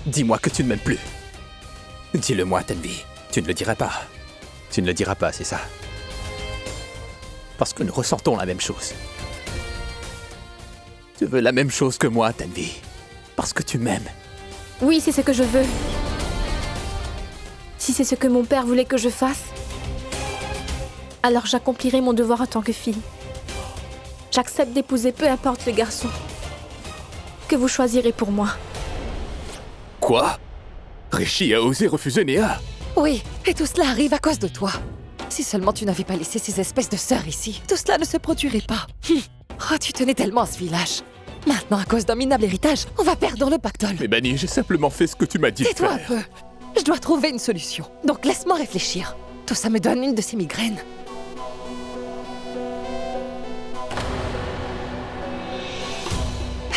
Dis-moi que tu ne m'aimes plus. Dis-le-moi, Tenvi. Tu ne le diras pas. Tu ne le diras pas, c'est ça. Parce que nous ressentons la même chose. Tu veux la même chose que moi, Tenvi. Parce que tu m'aimes. Oui, c'est ce que je veux. Si c'est ce que mon père voulait que je fasse, alors j'accomplirai mon devoir en tant que fille. J'accepte d'épouser peu importe le garçon que vous choisirez pour moi. Quoi? Rishi a osé refuser Néa. Oui, et tout cela arrive à cause de toi. Si seulement tu n'avais pas laissé ces espèces de sœurs ici, tout cela ne se produirait pas. Oh, tu tenais tellement à ce village. Maintenant, à cause d'un minable héritage, on va perdre le pactole. Mais Bani, j'ai simplement fait ce que tu m'as dit de Tais-toi un faire. peu. Je dois trouver une solution. Donc laisse-moi réfléchir. Tout ça me donne une de ces migraines.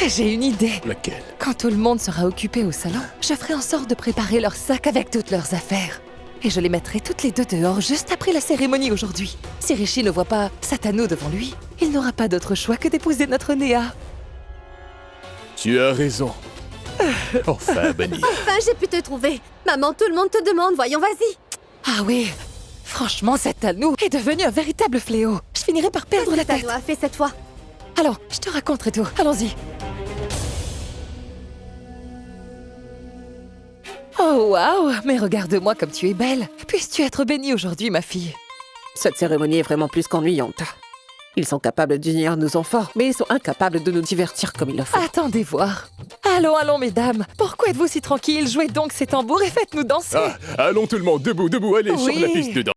J'ai une idée. Laquelle? Quand tout le monde sera occupé au salon, je ferai en sorte de préparer leurs sacs avec toutes leurs affaires. Et je les mettrai toutes les deux dehors juste après la cérémonie aujourd'hui. Si Rishi ne voit pas Satano devant lui, il n'aura pas d'autre choix que d'épouser notre Néa. Tu as raison. Enfin, Bani. Enfin, j'ai pu te trouver. Maman, tout le monde te demande, voyons, vas-y. Ah oui, franchement, Satano est devenu un véritable fléau. Je finirai par perdre la tête. Tano a fait cette fois. Allons, je te raconterai tout. Allons-y. Oh waouh, mais regarde-moi comme tu es belle. Puisses-tu être bénie aujourd'hui, ma fille. Cette cérémonie est vraiment plus qu'ennuyante. Ils sont capables d'unir nos enfants, mais ils sont incapables de nous divertir comme il le faut. Attendez voir. Allons, allons, mesdames. Pourquoi êtes-vous si tranquilles? Jouez donc ces tambours et faites-nous danser. Ah, allons tout le monde, debout, debout, allez sur la Oui. piste de danse.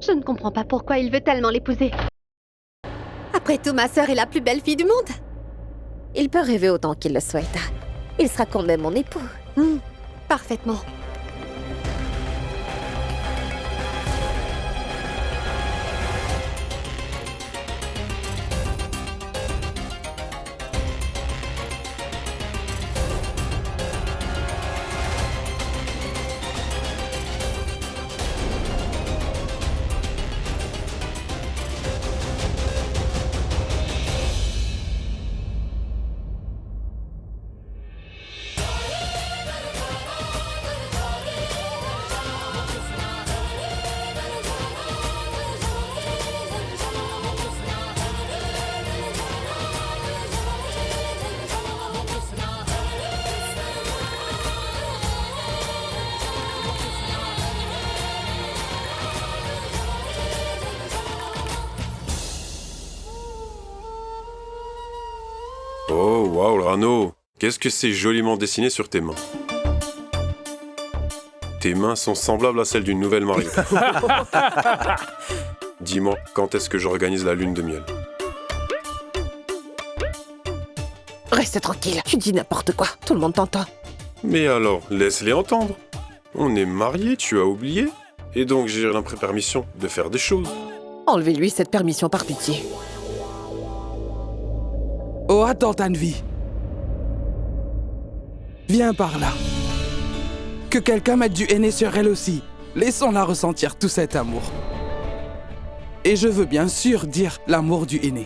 Je ne comprends pas pourquoi il veut tellement l'épouser. Après tout, ma sœur est la plus belle fille du monde. Il peut rêver autant qu'il le souhaite. Il sera quand même mon époux. Parfaitement. Oh, waouh, Rano! Qu'est-ce que c'est joliment dessiné sur tes mains? Tes mains sont semblables à celles d'une nouvelle mariée. Dis-moi, quand est-ce que j'organise la lune de miel? Reste tranquille, tu dis n'importe quoi, tout le monde t'entend. Mais alors, laisse-les entendre. On est mariés, tu as oublié? Et donc j'ai permission de faire des choses. Enlevez-lui cette permission par pitié. Oh, attends, Tanvi. Viens par là. Que quelqu'un mette du henné sur elle aussi. Laissons-la ressentir tout cet amour. Et je veux bien sûr dire l'amour du henné.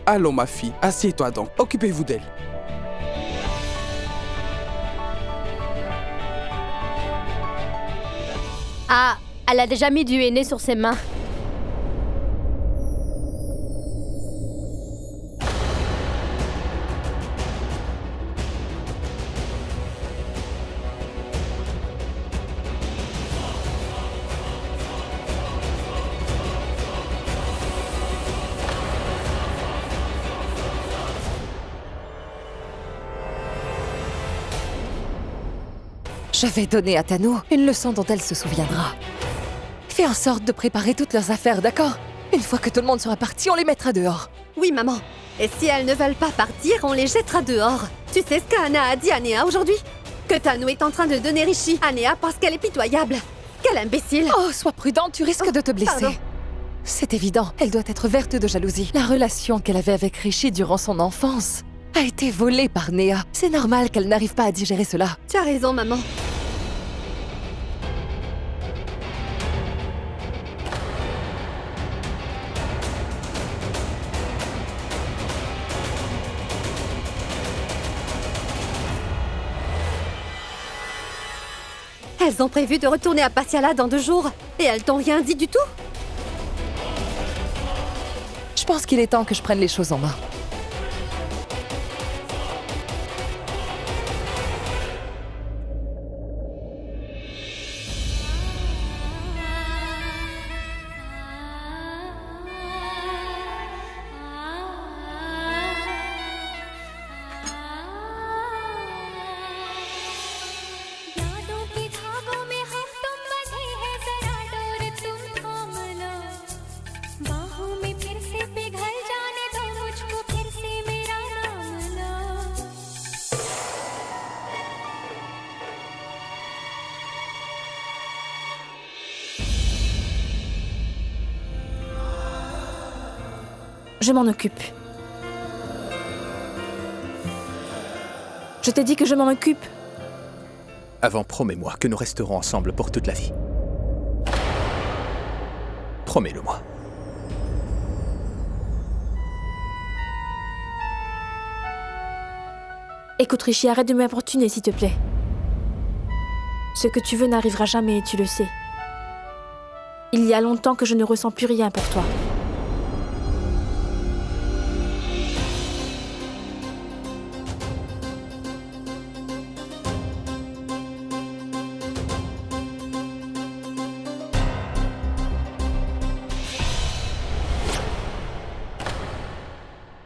Allons, ma fille, assieds-toi donc. Occupez-vous d'elle. Ah, elle a déjà mis du henné sur ses mains. Je vais donner à Tano une leçon dont elle se souviendra. Fais en sorte de préparer toutes leurs affaires, d'accord? Une fois que tout le monde sera parti, on les mettra dehors. Oui, maman. Et si elles ne veulent pas partir, on les jettera dehors. Tu sais ce qu'Anna a dit à Néa aujourd'hui? Que Tano est en train de donner Rishi à Néa parce qu'elle est pitoyable. Quel imbécile! Oh, sois prudente, tu risques de te blesser. pardon. C'est évident, elle doit être verte de jalousie. La relation qu'elle avait avec Rishi durant son enfance a été volée par Néa. C'est normal qu'elle n'arrive pas à digérer cela. Tu as raison, maman. Elles ont prévu de retourner à Patiala dans 2 jours. Et elles t'ont rien dit du tout? Je pense qu'il est temps que je prenne les choses en main. यादों के धागों में हम तुम बंधे हैं जरा डोर तुम थाम लो बाहों में फिर से पिघल जाने दो मुझको फिर से मेरा नाम लो Je m'en occupe. Je t'ai dit que je m'en occupe. Avant, promets-moi que nous resterons ensemble pour toute la vie. Promets-le-moi. Écoute, Rishi, arrête de m'importuner, s'il te plaît. Ce que tu veux n'arrivera jamais et tu le sais. Il y a longtemps que je ne ressens plus rien pour toi.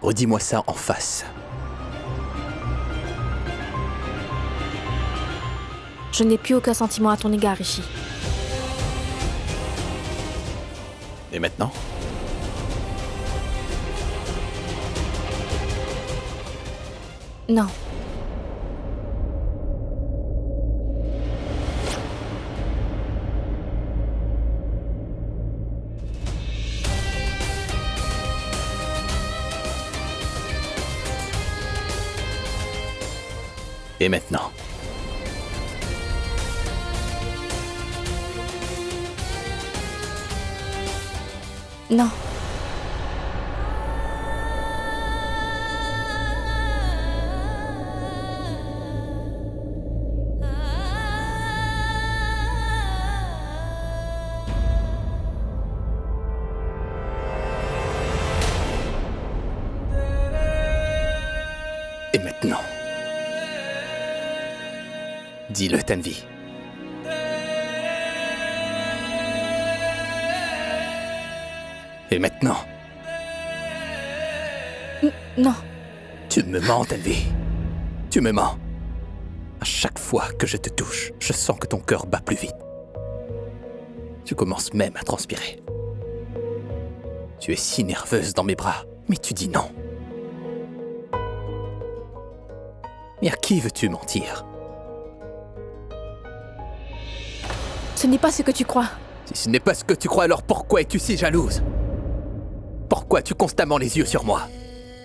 Redis-moi ça en face. Je n'ai plus aucun sentiment à ton égard, Rishi. Et maintenant? Non. Et maintenant? Non. Et maintenant? Dis-le, Tanvi. Et maintenant? Non. Tu me mens, Tanvi. Tu me mens. À chaque fois que je te touche, je sens que ton cœur bat plus vite. Tu commences même à transpirer. Tu es si nerveuse dans mes bras, mais tu dis non. Mais à qui veux-tu mentir? Ce n'est pas ce que tu crois. Si ce n'est pas ce que tu crois, alors pourquoi es-tu si jalouse? Pourquoi as-tu constamment les yeux sur moi?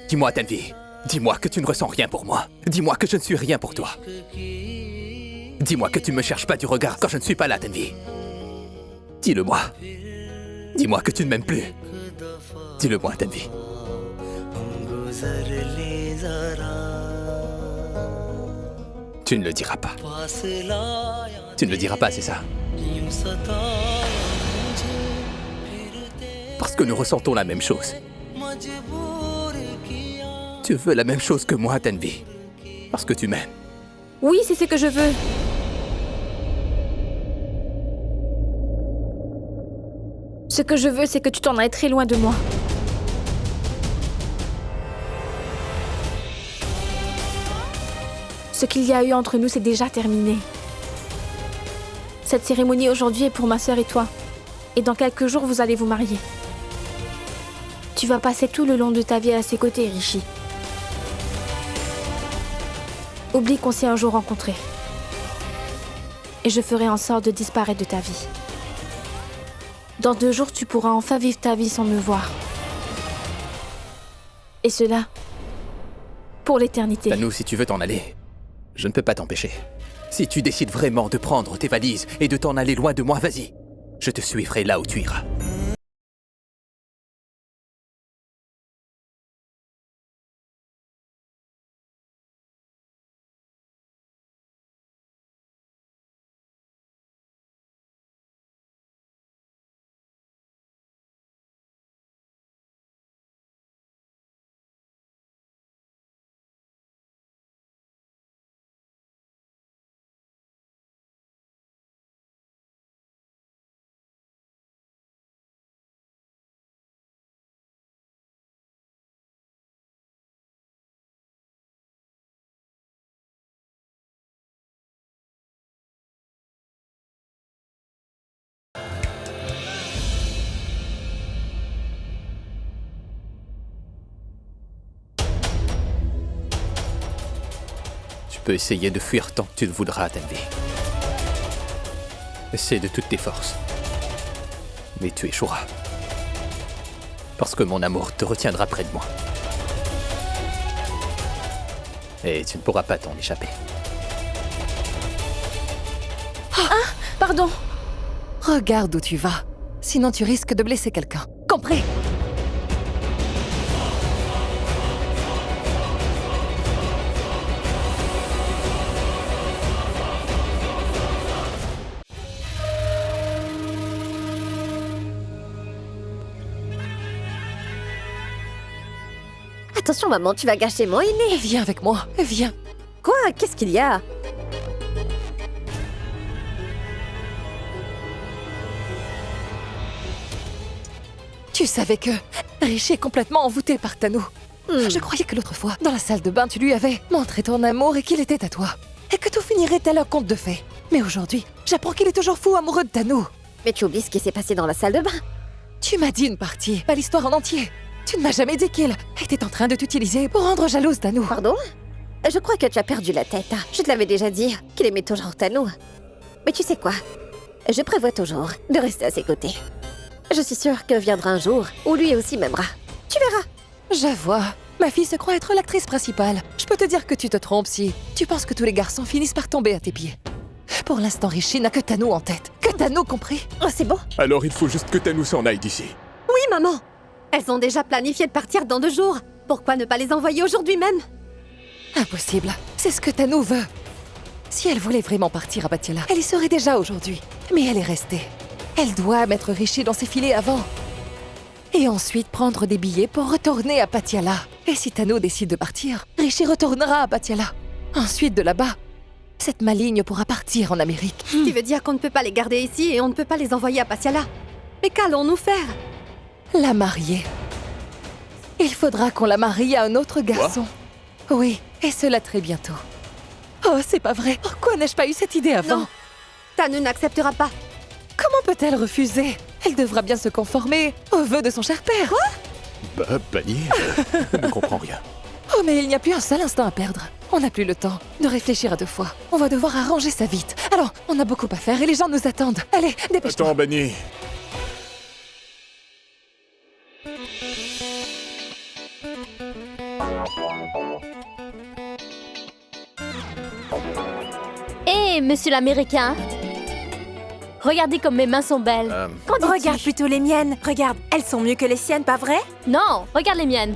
Dis-moi, Tanvi. Dis-moi que tu ne ressens rien pour moi. Dis-moi que je ne suis rien pour toi. Dis-moi que tu ne me cherches pas du regard quand je ne suis pas là, Tanvi. Dis-le-moi. Dis-moi que tu ne m'aimes plus. Dis-le-moi, Tanvi. Tu ne le diras pas. Tu ne le diras pas, c'est ça? Parce que nous ressentons la même chose. Tu veux la même chose que moi, Tanvi. Parce que tu m'aimes. Oui, c'est ce que je veux. Ce que je veux, c'est que tu t'en ailles très loin de moi. Ce qu'il y a eu entre nous, c'est déjà terminé. Cette cérémonie aujourd'hui est pour ma sœur et toi. Et dans quelques jours, vous allez vous marier. Tu vas passer tout le long de ta vie à ses côtés, Rishi. Oublie qu'on s'est un jour rencontrés. Et je ferai en sorte de disparaître de ta vie. Dans 2 jours, tu pourras enfin vivre ta vie sans me voir. Et cela, pour l'éternité. Tanou, si tu veux t'en aller, je ne peux pas t'empêcher. Si tu décides vraiment de prendre tes valises et de t'en aller loin de moi, vas-y. Je te suivrai là où tu iras. Tu peux essayer de fuir tant que tu le voudras, Tanvi. Essaie de toutes tes forces. Mais tu échoueras. Parce que mon amour te retiendra près de moi. Et tu ne pourras pas t'en échapper. Pardon. Regarde où tu vas. Sinon tu risques de blesser quelqu'un. Compris? Attention, maman, tu vas gâcher mon aîné. Viens avec moi. Viens. Quoi? Qu'est-ce qu'il y a? Tu savais que Rishi est complètement envoûté par Tanou. Je croyais que l'autre fois, dans la salle de bain, tu lui avais montré ton amour et qu'il était à toi. Et que tout finirait tel un conte de fées. Mais aujourd'hui, j'apprends qu'il est toujours fou amoureux de Tanou. Mais tu oublies ce qui s'est passé dans la salle de bain. Tu m'as dit une partie, pas l'histoire en entier. Tu ne m'as jamais dit qu'il était en train de t'utiliser pour rendre jalouse Tanou. Pardon? Je crois que tu as perdu la tête. Je te l'avais déjà dit, qu'il aimait toujours Tanou. Mais tu sais quoi? Je prévois toujours de rester à ses côtés. Je suis sûre que viendra un jour où lui aussi m'aimera. Tu verras. Je vois. Ma fille se croit être l'actrice principale. Je peux te dire que tu te trompes si tu penses que tous les garçons finissent par tomber à tes pieds. Pour l'instant, Rishi n'a que Tanou en tête. Que Tanou compris? Oh, c'est bon. Alors il faut juste que Tanou s'en aille d'ici. Oui, maman. Elles ont déjà planifié de partir dans 2 jours. Pourquoi ne pas les envoyer aujourd'hui même? Impossible. C'est ce que Tanou veut. Si elle voulait vraiment partir à Patiala, elle y serait déjà aujourd'hui. Mais elle est restée. Elle doit mettre Rishi dans ses filets avant. Et ensuite prendre des billets pour retourner à Patiala. Et si Tanou décide de partir, Rishi retournera à Patiala. Ensuite, de là-bas, cette maligne pourra partir en Amérique. Tu veux dire qu'on ne peut pas les garder ici et on ne peut pas les envoyer à Patiala? Mais qu'allons-nous faire? La marier. Il faudra qu'on la marie à un autre garçon. Oui, et cela très bientôt. Oh, c'est pas vrai. Pourquoi n'ai-je pas eu cette idée avant? Non. Tanu n'acceptera pas. Comment peut-elle refuser? Elle devra bien se conformer aux vœux de son cher père. Quoi? Bah, Bunny, je ne comprends rien. Oh, mais il n'y a plus un seul instant à perdre. On n'a plus le temps de réfléchir à deux fois. On va devoir arranger ça vite. Alors, on a beaucoup à faire et les gens nous attendent. Allez, dépêche-toi. Attends, Bunny. Hé, monsieur l'Américain. Regardez comme mes mains sont belles. Qu'en dis-tu? Regarde plutôt les miennes. Regarde, elles sont mieux que les siennes, pas vrai? Non, regarde les miennes.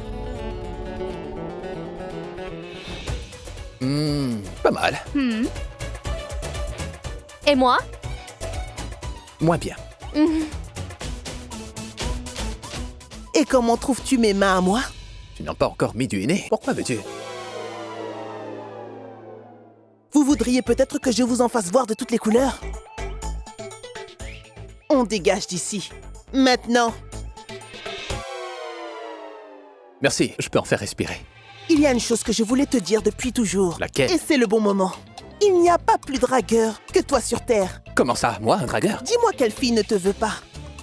Pas mal. Et moi? Moins bien. Et comment trouves-tu mes mains à moi? Tu n'as pas encore mis du henné. Pourquoi veux-tu? Vous voudriez peut-être que je vous en fasse voir de toutes les couleurs? On dégage d'ici. Maintenant. Merci, je peux en faire respirer. Il y a une chose que je voulais te dire depuis toujours. Laquelle? Et c'est le bon moment. Il n'y a pas plus dragueur que toi sur Terre. Comment ça, moi, un dragueur? Dis-moi quelle fille ne te veut pas.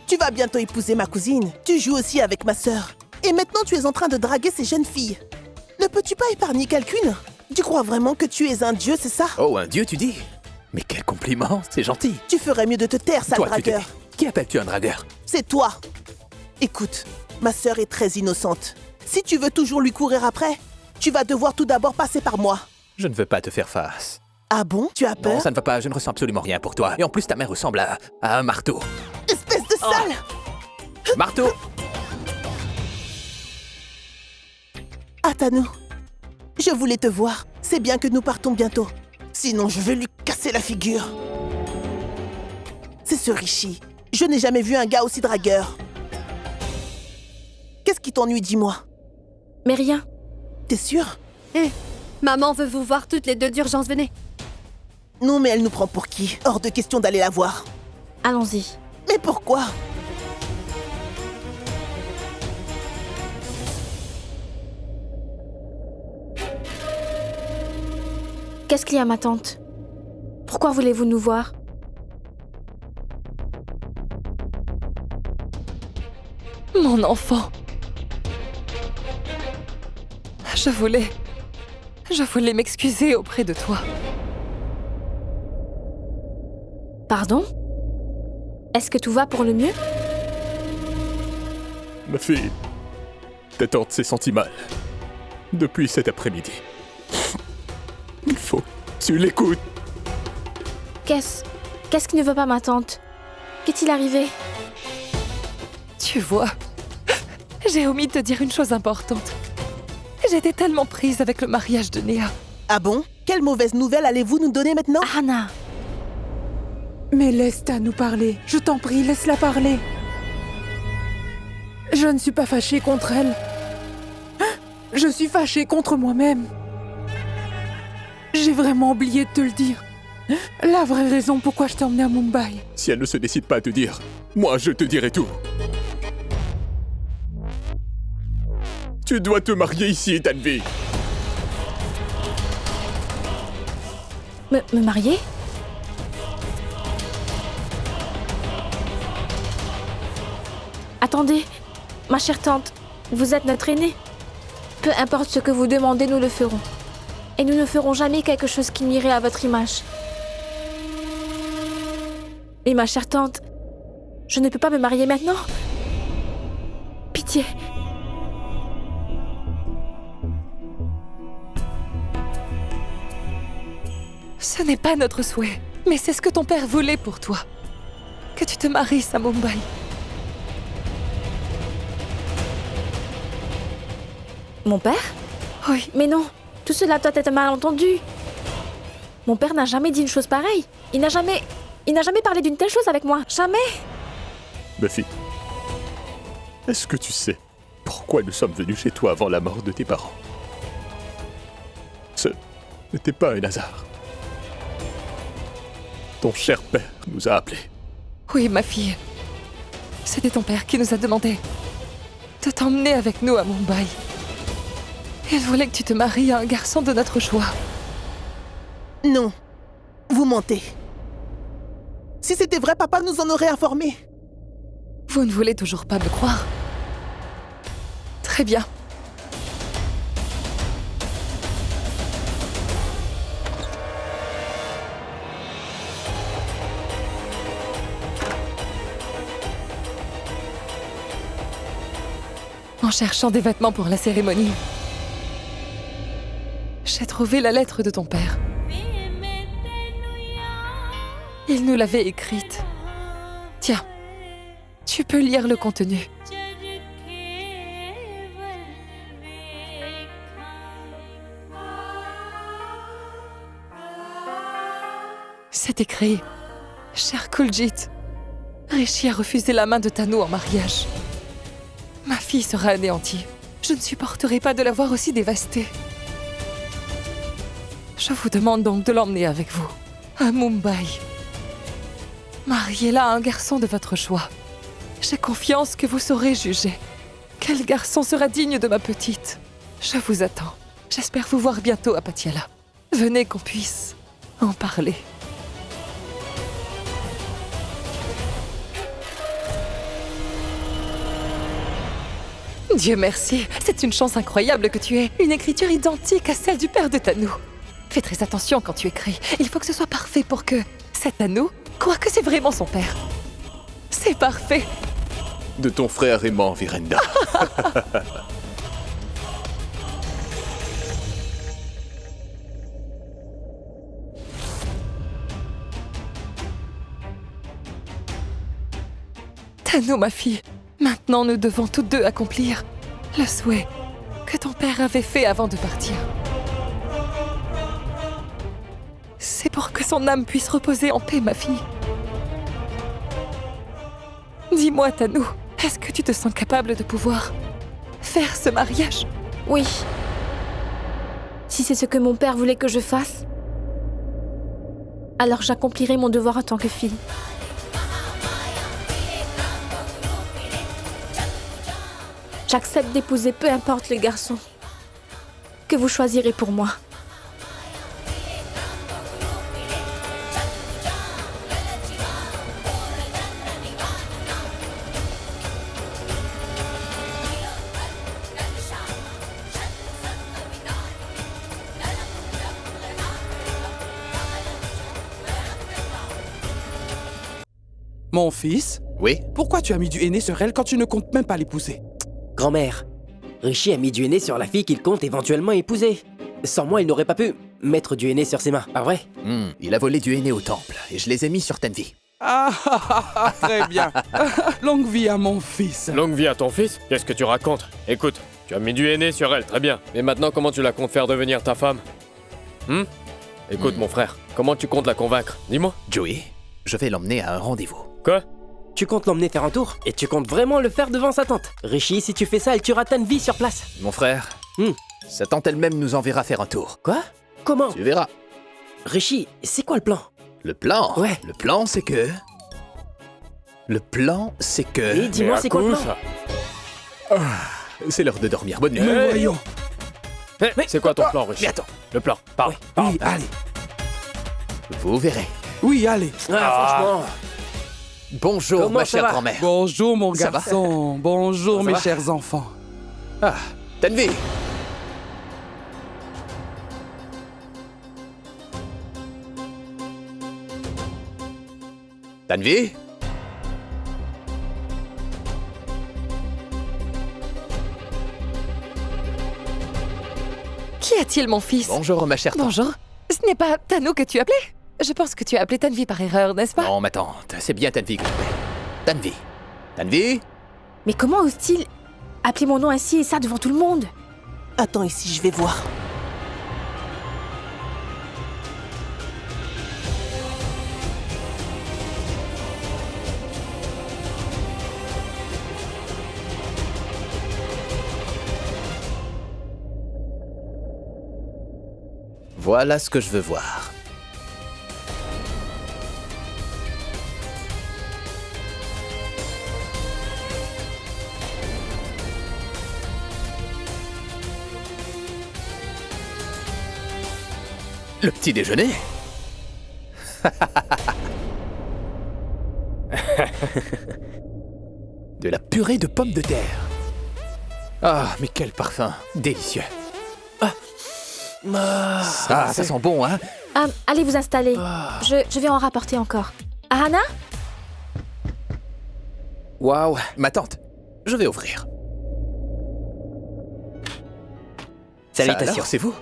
Tu vas bientôt épouser ma cousine. Tu joues aussi avec ma sœur. Et maintenant tu es en train de draguer ces jeunes filles. Ne peux-tu pas épargner quelqu'une? Tu crois vraiment que tu es un dieu, c'est ça? Oh, un dieu, tu dis? Mais quel compliment, c'est gentil. Tu ferais mieux de te taire, sale Toi, tu dragueur. t'es... Qui appelles-tu un dragueur? C'est toi. Écoute, ma sœur est très innocente. Si tu veux toujours lui courir après, tu vas devoir tout d'abord passer par moi. Je ne veux pas te faire face. Ah bon? Tu as peur? Non, ça ne va pas, je ne ressens absolument rien pour toi. Et en plus, ta mère ressemble à un marteau. Espèce de sale! Marteau! Atanou, je voulais te voir. C'est bien que nous partons bientôt. Sinon, je vais lui casser la figure. C'est ce Rishi. Je n'ai jamais vu un gars aussi dragueur. Qu'est-ce qui t'ennuie, dis-moi? Mais rien. T'es sûre? Hé, maman veut vous voir toutes les deux d'urgence, venez. Non, mais elle nous prend pour qui? Hors de question d'aller la voir. Allons-y. Mais pourquoi? Qu'est-ce qu'il y a, ma tante? Pourquoi voulez-vous nous voir? Mon enfant. Je voulais m'excuser auprès de toi. Pardon? Est-ce que tout va pour le mieux? Ma fille, ta tante s'est sentie mal. Depuis cet après-midi. Il faut que tu l'écoutes. Qu'est-ce qui ne veut pas, ma tante? Qu'est-il arrivé? Tu vois, j'ai omis de te dire une chose importante. J'étais tellement prise avec le mariage de Néa. Ah bon? Quelle mauvaise nouvelle allez-vous nous donner maintenant? Hana! Mais laisse-ta nous parler. Je t'en prie, laisse-la parler. Je ne suis pas fâchée contre elle. Je suis fâchée contre moi-même. J'ai vraiment oublié de te le dire. La vraie raison pourquoi je t'ai emmenée à Mumbai. Si elle ne se décide pas à te dire, moi je te dirai tout. Tu dois te marier ici, Tanvi. Me marier? Attendez, ma chère tante, vous êtes notre aînée. Peu importe ce que vous demandez, nous le ferons. Et nous ne ferons jamais quelque chose qui nuirait à votre image. Mais ma chère tante, je ne peux pas me marier maintenant. Pitié. Ce n'est pas notre souhait, mais c'est ce que ton père voulait pour toi. Que tu te maries à Mumbai. Mon père? Oui. Mais non, tout cela doit être un malentendu. Mon père n'a jamais dit une chose pareille. Il n'a jamais parlé d'une telle chose avec moi. Jamais. Ma fille, est-ce que tu sais pourquoi nous sommes venus chez toi avant la mort de tes parents? Ce n'était pas un hasard. Ton cher père nous a appelés. Oui, ma fille. C'était ton père qui nous a demandé de t'emmener avec nous à Mumbai. Il voulait que tu te maries à un garçon de notre choix. Non. Vous mentez. Si c'était vrai, papa nous en aurait informés. Vous ne voulez toujours pas me croire? Très bien. En cherchant des vêtements pour la cérémonie, j'ai trouvé la lettre de ton père. Il nous l'avait écrite. Tiens, tu peux lire le contenu. C'est écrit. Cher Kuljit, Rishi a refusé la main de Tanu en mariage. Ma fille sera anéantie. Je ne supporterai pas de la voir aussi dévastée. Je vous demande donc de l'emmener avec vous, à Mumbai. Mariez-la à un garçon de votre choix. J'ai confiance que vous saurez juger. Quel garçon sera digne de ma petite? Je vous attends. J'espère vous voir bientôt à Patiala. Venez qu'on puisse en parler. Dieu merci, c'est une chance incroyable que tu aies une écriture identique à celle du père de Tanu. Fais très attention quand tu écris. Il faut que ce soit parfait pour que cet Tanu croit que c'est vraiment son père. C'est parfait. De ton frère aimant, Virenda. Tanu, ma fille, maintenant nous devons toutes deux accomplir le souhait que ton père avait fait avant de partir. C'est pour que son âme puisse reposer en paix, ma fille. Dis-moi, Tanu, est-ce que tu te sens capable de pouvoir faire ce mariage? Oui. Si c'est ce que mon père voulait que je fasse, alors j'accomplirai mon devoir en tant que fille. J'accepte d'épouser peu importe le garçon que vous choisirez pour moi. Mon fils, Oui? pourquoi tu as mis du henné sur elle quand tu ne comptes même pas l'épouser? Grand-mère, Rishi a mis du henné sur la fille qu'il compte éventuellement épouser. Sans moi, il n'aurait pas pu mettre du henné sur ses mains, pas vrai? Il a volé du henné au temple et je les ai mis sur Tenvi. Très bien. Longue vie à mon fils. Longue vie à ton fils? Qu'est-ce que tu racontes? Écoute, tu as mis du henné sur elle, très bien. Mais maintenant, comment tu la comptes faire devenir ta femme? Écoute, mon frère, comment tu comptes la convaincre? Dis-moi. Joey, je vais l'emmener à un rendez-vous. Quoi? Tu comptes l'emmener faire un tour? Et tu comptes vraiment le faire devant sa tante? Rishi, si tu fais ça, elle tuera Tanvi sur place. Mon frère, sa tante elle-même nous enverra faire un tour. Quoi? Comment? Tu verras. Rishi, c'est quoi le plan? Le plan? Ouais. Le plan, c'est que... Et dis-moi, c'est quoi le plan? C'est l'heure de dormir. Bonne nuit. Mais voyons. C'est quoi ton plan, Rishi? Mais attends. Le plan, parle. Oui, allez. Vous verrez. Oui, allez. Franchement... Bonjour, Comment ma ça chère va? grand-mère. Bonjour, mon Ça va? garçon. Bonjour, Ça mes va? chers enfants. Ah, Tenvi. Tanvi? Qu'y a-t-il, mon fils? Bonjour, ma chère tante. Bonjour. Ce n'est pas Tanu que tu appelais? Je pense que tu as appelé Tanvi par erreur, n'est-ce pas? Non, ma tante, c'est bien Tanvi que je fais. Tanvi. Tanvi? Mais comment ose-t-il appeler mon nom ainsi et ça devant tout le monde? Attends ici, je vais voir. Voilà ce que je veux voir. Le petit déjeuner? De la purée de pommes de terre. Ah, mais quel parfum. Délicieux. Ça sent bon, hein? Allez vous installer. Je vais en rapporter encore. Ahana? Waouh, ma tante. Je vais ouvrir. Salutations. Ça alors, c'est vous?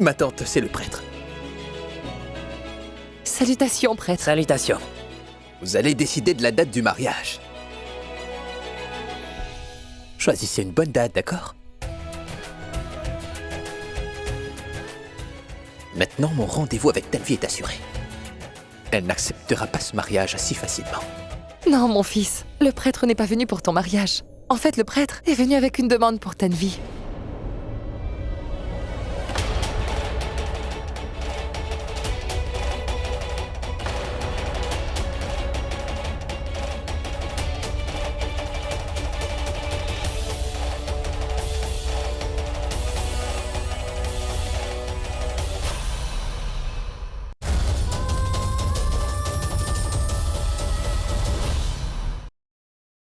Ma tante, c'est le prêtre. Salutations, prêtre. Salutations. Vous allez décider de la date du mariage. Choisissez une bonne date, d'accord? Maintenant, mon rendez-vous avec Tanvi est assuré. Elle n'acceptera pas ce mariage si facilement. Non, mon fils, le prêtre n'est pas venu pour ton mariage. En fait, le prêtre est venu avec une demande pour Tanvi.